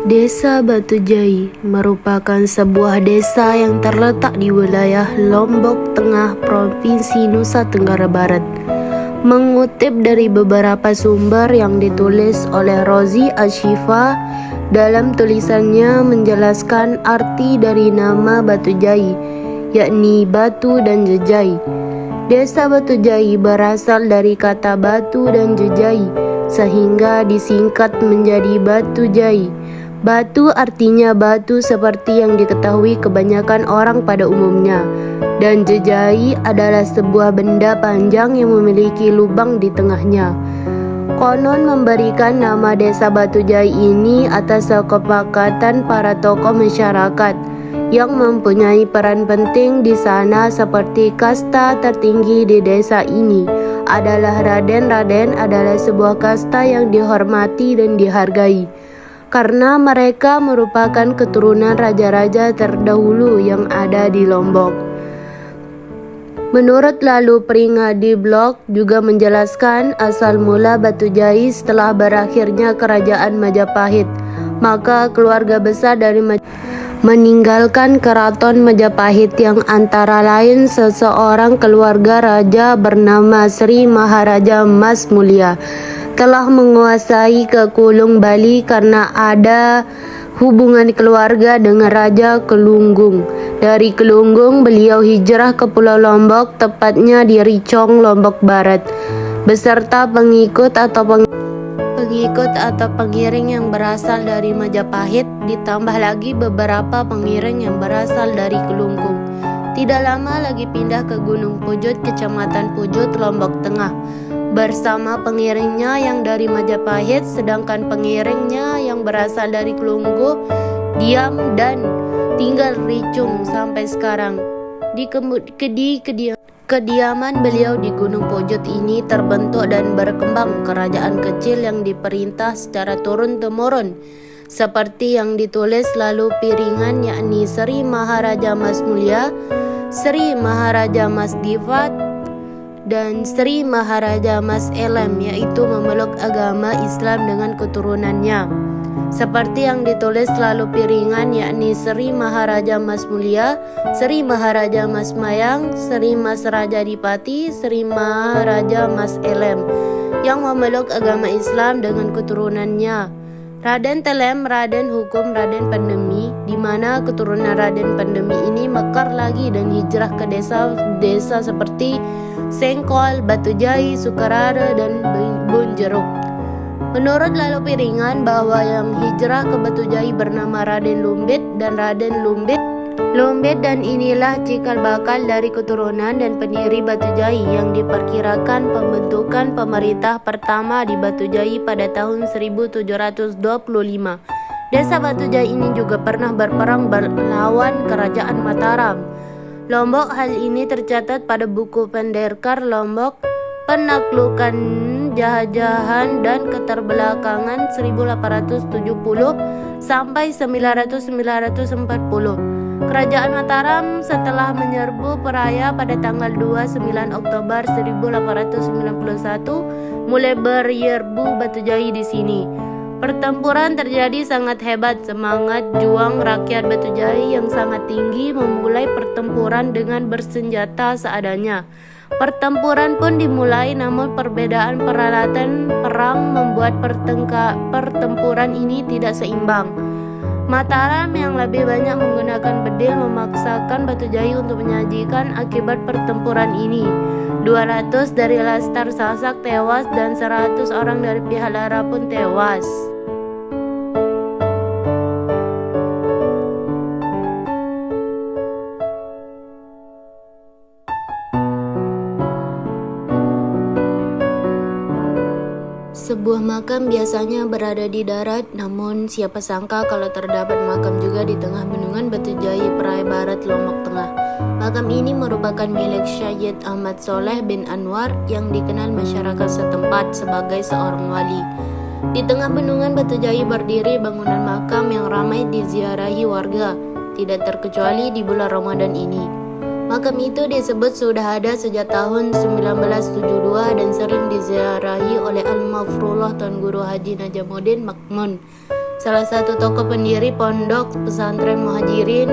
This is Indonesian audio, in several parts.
Desa Batu Jai merupakan sebuah desa yang terletak di wilayah Lombok Tengah, Provinsi Nusa Tenggara Barat. Mengutip dari beberapa sumber yang ditulis oleh Rozi Ashifa, dalam tulisannya menjelaskan arti dari nama Batu Jai, yakni batu dan jejai. Desa Batu Jai berasal dari kata batu dan jejai, sehingga disingkat menjadi Batu Jai. Batu artinya batu seperti yang diketahui kebanyakan orang pada umumnya, dan jejai adalah sebuah benda panjang yang memiliki lubang di tengahnya. Konon memberikan nama desa Batu Jai ini atas kesepakatan para tokoh masyarakat yang mempunyai peran penting di sana, seperti kasta tertinggi di desa ini adalah Raden-Raden adalah sebuah kasta yang dihormati dan dihargai, karena mereka merupakan keturunan raja-raja terdahulu yang ada di Lombok. Menurut Lalu Peringadi Blog juga menjelaskan asal mula Batu Jai setelah berakhirnya kerajaan Majapahit, maka keluarga besar dari meninggalkan keraton Majapahit yang antara lain seseorang keluarga raja bernama Sri Maharaja Mas Mulia telah menguasai Kekulung Bali karena ada hubungan keluarga dengan Raja Kelunggung. Dari Kelunggung beliau hijrah ke Pulau Lombok, tepatnya di Ricong, Lombok Barat, beserta pengikut atau pengiring yang berasal dari Majapahit, ditambah lagi beberapa pengiring yang berasal dari Kelunggung. Tidak lama lagi pindah ke Gunung Pujut, Kecamatan Pujut, Lombok Tengah, bersama pengiringnya yang dari Majapahit, sedangkan pengiringnya yang berasal dari Kelunggung diam dan tinggal Ricung sampai sekarang. Kediaman beliau di Gunung Pujut ini terbentuk dan berkembang kerajaan kecil yang diperintah secara turun-temurun, seperti yang ditulis Lalu Piringan, yakni Sri Maharaja Mas Mulia, Sri Maharaja Mas Difat, dan Sri Maharaja Mas Elem, yaitu memeluk agama Islam dengan keturunannya. Seperti yang ditulis Lalu Piringan, yakni Sri Maharaja Mas Mulia, Sri Maharaja Mas Mayang, Sri Mas Raja Dipati, Sri Maharaja Mas Elem, yang memeluk agama Islam dengan keturunannya. Raden Telem, Raden Hukum, Raden Pandemi, di mana keturunan Raden Pandemi ini mekar lagi dan hijrah ke desa-desa seperti Sengkol, Batu Jai, Sukarara, dan Bonjeruk. Menurut Lalu Piringan bahwa yang hijrah ke Batu Jai bernama Raden Lumbit dan Raden Lumbit dan inilah cikal bakal dari keturunan dan pendiri Batu Jai yang diperkirakan pembentukan pemerintah pertama di Batu Jai pada tahun 1725. Desa Batu Jai ini juga pernah berperang melawan Kerajaan Mataram, Lombok. Hal ini tercatat pada buku Pendekar Lombok, Penaklukan Jajahan dan Keterbelakangan 1870 sampai 940. Kerajaan Mataram setelah menyerbu Peraya pada tanggal 29 Oktober 1891 mulai menyerbu Batu Jai di sini. Pertempuran terjadi sangat hebat. Semangat juang rakyat Batu Jai yang sangat tinggi memulai pertempuran dengan bersenjata seadanya. Pertempuran pun dimulai, namun perbedaan peralatan perang membuat pertempuran ini tidak seimbang. Mataram yang lebih banyak menggunakan bedil memaksakan Batu Jai untuk menyajikan akibat pertempuran ini. 200 dari Laskar Sasak tewas dan 100 orang dari pihak Lara pun tewas. Sebuah makam biasanya berada di darat, namun siapa sangka kalau terdapat makam juga di tengah bendungan Batu Jai, Peraya Barat, Lombok Tengah. Makam ini merupakan milik Syed Ahmad Soleh bin Anwar yang dikenal masyarakat setempat sebagai seorang wali. Di tengah bendungan Batu Jai berdiri bangunan makam yang ramai diziarahi warga, tidak terkecuali di bulan Ramadan ini. Makam itu disebut sudah ada sejak tahun 1972 dan sering diziarahi oleh Al-Mafrullah Tuan Guru Haji Najamuddin Makmun. salah satu tokoh pendiri pondok pesantren Muhajirin.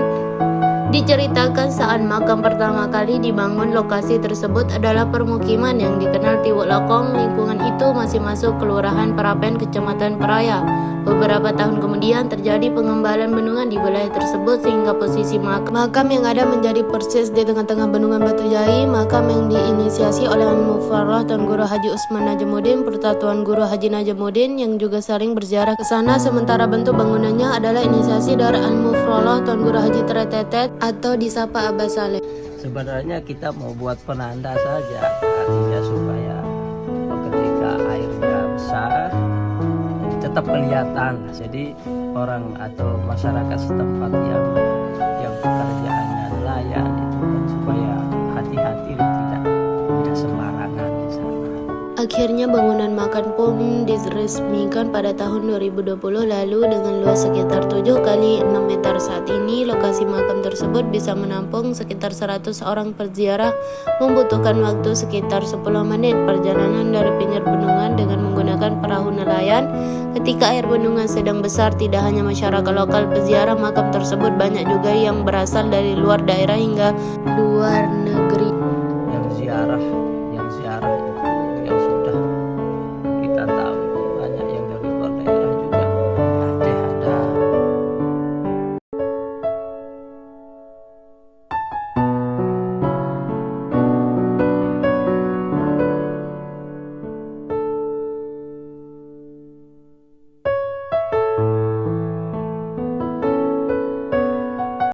Diceritakan saat makam pertama kali dibangun, lokasi tersebut adalah permukiman yang dikenal Tiwuk Lokong. Lingkungan itu masih masuk Kelurahan Perapen, Kecamatan Peraya. Beberapa tahun kemudian terjadi pengembalan bendungan di wilayah tersebut sehingga posisi makam yang ada menjadi persis di tengah-tengah bendungan Batu Jai. Makam yang diinisiasi oleh Al-Mufallah Tuan Guru Haji Usman Najamuddin, Persatuan Guru Haji Najamuddin yang juga sering berziarah ke sana. Sementara bentuk bangunannya adalah inisiasi dari Al-Mufallah Tuan Guru Haji Tretetet atau disapa Abah Saleh. Sebenarnya kita mau buat penanda saja, artinya supaya ketika airnya besar tetap kelihatan. Jadi orang atau masyarakat setempat yang pekerjaannya nelayan itu kan supaya hati-hati tidak sembarangan di sana. Akhirnya bangunan makam pun diresmikan pada tahun 2020 lalu dengan luas sekitar 7 kali 6 meter. Saat ini lokasi makam tersebut bisa menampung sekitar 100 orang peziarah, membutuhkan waktu sekitar 10 menit perjalanan dari pinggir bendungan dengan menggunakan perahu nelayan. Ketika air bendungan sedang besar, tidak hanya masyarakat lokal peziarah makam tersebut, banyak juga yang berasal dari luar daerah hingga luar